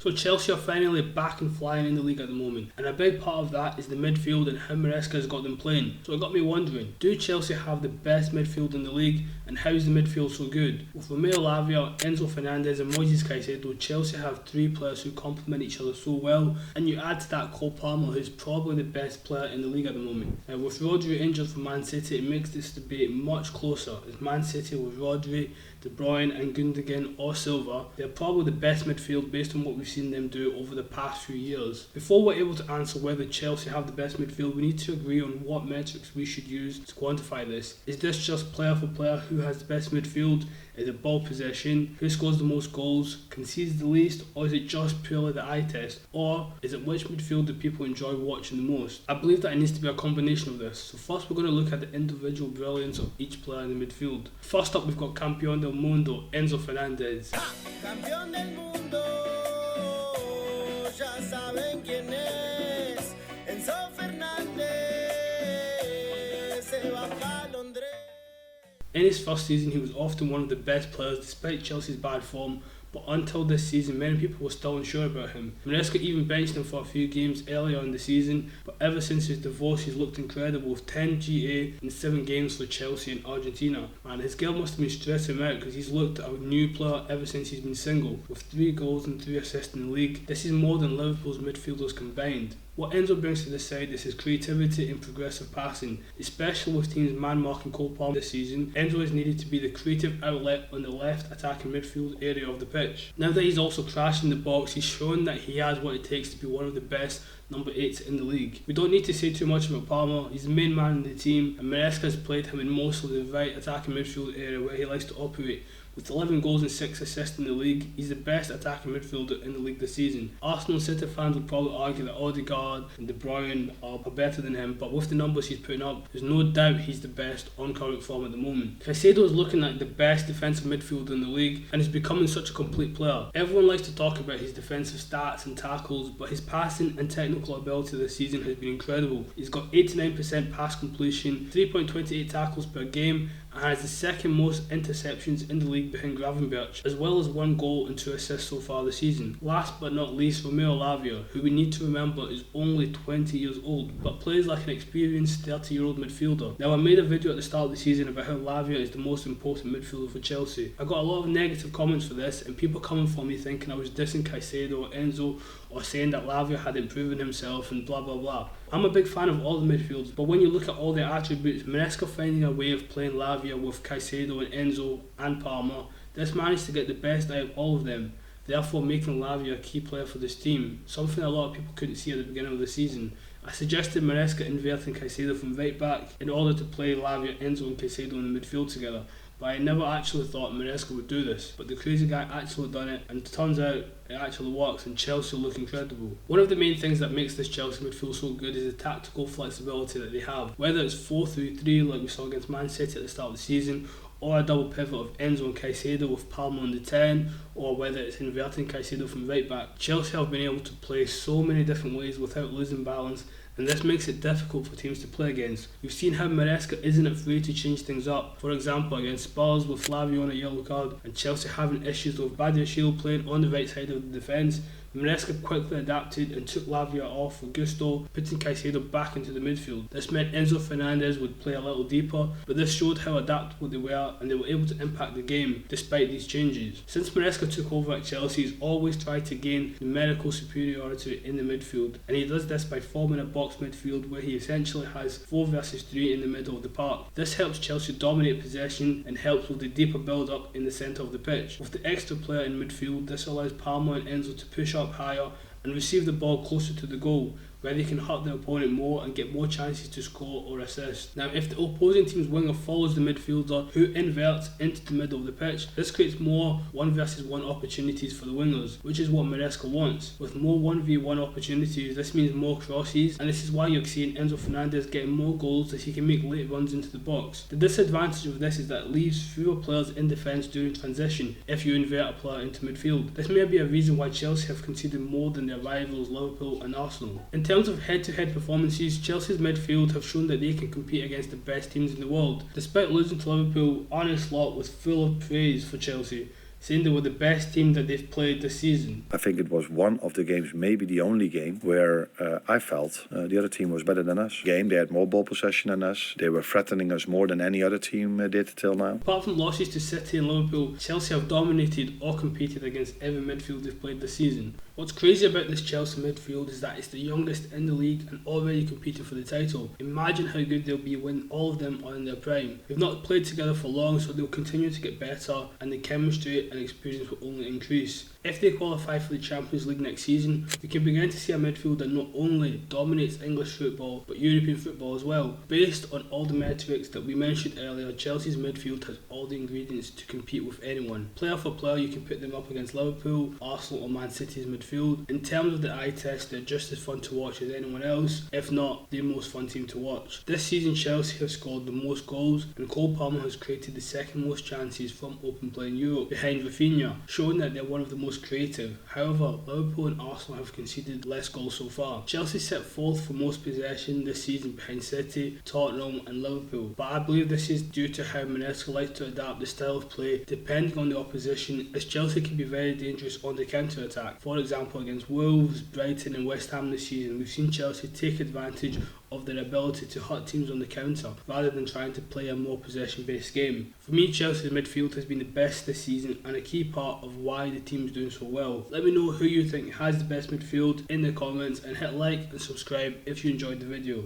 So Chelsea are finally back and flying in the league at the moment, and a big part of that is the midfield and how Maresca has got them playing. So it got me wondering, do Chelsea have the best midfield in the league, and how is the midfield so good? With Lavia, Enzo Fernandez and Moises Caicedo, Chelsea have three players who complement each other so well, and you add to that Cole Palmer, who's probably the best player in the league at the moment. Now with Rodri injured for Man City, it makes this debate much closer, as Man City with Rodri, De Bruyne and Gundogan or Silva, they're probably the best midfield based on what we've seen them do over the past few years. Before we're able to answer whether Chelsea have the best midfield, we need to agree on what metrics we should use to quantify this. Is this just player for player who has the best midfield? Is it ball possession? Who scores the most goals? Concedes the least? Or is it just purely the eye test? Or is it which midfield do people enjoy watching the most? I believe that it needs to be a combination of this. So first we're going to look at the individual brilliance of each player in the midfield. First up we've got Campeón del Mundo, Enzo Fernandez. Campeón del mundo, ya saben quién es, Enzo Fernandez, se va pa' Londres. In his first season, he was often one of the best players despite Chelsea's bad form, but until this season, many people were still unsure about him. Maresca even benched him for a few games earlier in the season, but ever since his divorce, he's looked incredible with 10 GA in 7 games for Chelsea and Argentina. Man, his girl must have been stressing him out because he's looked a new player ever since he's been single, with 3 goals and 3 assists in the league. This is more than Liverpool's midfielders combined. What Enzo brings to the side is his creativity and progressive passing, especially with teams man-marking Cole Palmer this season. Enzo is needed to be the creative outlet on the left attacking midfield area of the pitch. Now that he's also crashing the box, he's shown that he has what it takes to be one of the best number 8s in the league. We don't need to say too much about Palmer, he's the main man in the team, and Maresca has played him in mostly the right attacking midfield area where he likes to operate. With 11 goals and 6 assists in the league, he's the best attacking midfielder in the league this season. Arsenal and City fans would probably argue that Odegaard and De Bruyne are better than him, but with the numbers he's putting up, there's no doubt he's the best on current form at the moment. Caicedo is looking like the best defensive midfielder in the league and is becoming such a complete player. Everyone likes to talk about his defensive stats and tackles, but his passing and technical ability this season has been incredible. He's got 89% pass completion, 3.28 tackles per game, and has the second most interceptions in the league behind Gravenberch, as well as 1 goal and 2 assists so far this season. Last but not least, Lavia, who we need to remember is only 20 years old, but plays like an experienced 30-year-old midfielder. Now I made a video at the start of the season about how Lavia is the most important midfielder for Chelsea. I got a lot of negative comments for this, and people coming for me thinking I was dissing Caicedo or Enzo, or saying that Lavia hadn't proven himself and blah blah blah. I'm a big fan of all the midfields, but when you look at all their attributes, Maresca finding a way of playing Lavia with Caicedo and Enzo and Palmer, this managed to get the best out of all of them, therefore making Lavia a key player for this team, something a lot of people couldn't see at the beginning of the season. I suggested Maresca inverting Caicedo from right back in order to play Lavia, Enzo and Caicedo in the midfield together, but I never actually thought Maresca would do this, but the crazy guy actually done it, and it turns out it actually works and Chelsea look incredible. One of the main things that makes this Chelsea midfield so good is the tactical flexibility that they have, whether it's 4-3-3 like we saw against Man City at the start of the season, or a double pivot of Enzo and Caicedo with Palmer on the 10, or whether it's inverting Caicedo from right back. Chelsea have been able to play so many different ways without losing balance, and this makes it difficult for teams to play against. We've seen how Maresca isn't afraid to change things up. For example, against Spurs with Lavia on a yellow card, and Chelsea having issues with Badiashile playing on the right side of the defence. Maresca quickly adapted and took Lavia off for Gusto, putting Caicedo back into the midfield. This meant Enzo Fernandez would play a little deeper, but this showed how adaptable they were and they were able to impact the game despite these changes. Since Maresca took over at Chelsea, he's always tried to gain numerical superiority in the midfield, and he does this by forming a box midfield where he essentially has 4 versus 3 in the middle of the park. This helps Chelsea dominate possession and helps with the deeper build up in the centre of the pitch. With the extra player in midfield, this allows Palmer and Enzo to push up higher and receive the ball closer to the goal, where they can hurt the opponent more and get more chances to score or assist. Now, if the opposing team's winger follows the midfielder who inverts into the middle of the pitch, this creates more 1 versus 1 opportunities for the wingers, which is what Maresca wants. With more 1v1 opportunities, this means more crosses, and this is why you're seeing Enzo Fernandez getting more goals as he can make late runs into the box. The disadvantage of this is that it leaves fewer players in defence during transition if you invert a player into midfield. This may be a reason why Chelsea have conceded more than their rivals Liverpool and Arsenal. In terms of head-to-head performances, Chelsea's midfield have shown that they can compete against the best teams in the world. Despite losing to Liverpool, Arne Slot was full of praise for Chelsea, saying they were the best team that they've played this season. I think it was one of the games, maybe the only game, where I felt the other team was better than us. They had more ball possession than us. They were threatening us more than any other team did till now. Apart from losses to City and Liverpool, Chelsea have dominated or competed against every midfield they've played this season. What's crazy about this Chelsea midfield is that it's the youngest in the league and already competing for the title. Imagine how good they'll be when all of them are in their prime. They've not played together for long, so they'll continue to get better and the chemistry and experience will only increase. If they qualify for the Champions League next season, we can begin to see a midfield that not only dominates English football, but European football as well. Based on all the metrics that we mentioned earlier, Chelsea's midfield has all the ingredients to compete with anyone. Player for player, you can put them up against Liverpool, Arsenal or Man City's midfield. In terms of the eye test, they're just as fun to watch as anyone else, if not the most fun team to watch. This season, Chelsea have scored the most goals, and Cole Palmer has created the second most chances from open play in Europe, behind Rafinha, showing that they're one of the most creative. However, Liverpool and Arsenal have conceded less goals so far. Chelsea set fourth for most possession this season behind City, Tottenham and Liverpool, but I believe this is due to how Maresca likes to adapt the style of play depending on the opposition, as Chelsea can be very dangerous on the counter-attack. For example, against Wolves, Brighton and West Ham this season, we've seen Chelsea take advantage of their ability to hurt teams on the counter rather than trying to play a more possession-based game. For me, Chelsea's midfield has been the best this season and a key part of why the team is doing so well. Let me know who you think has the best midfield in the comments and hit like and subscribe if you enjoyed the video.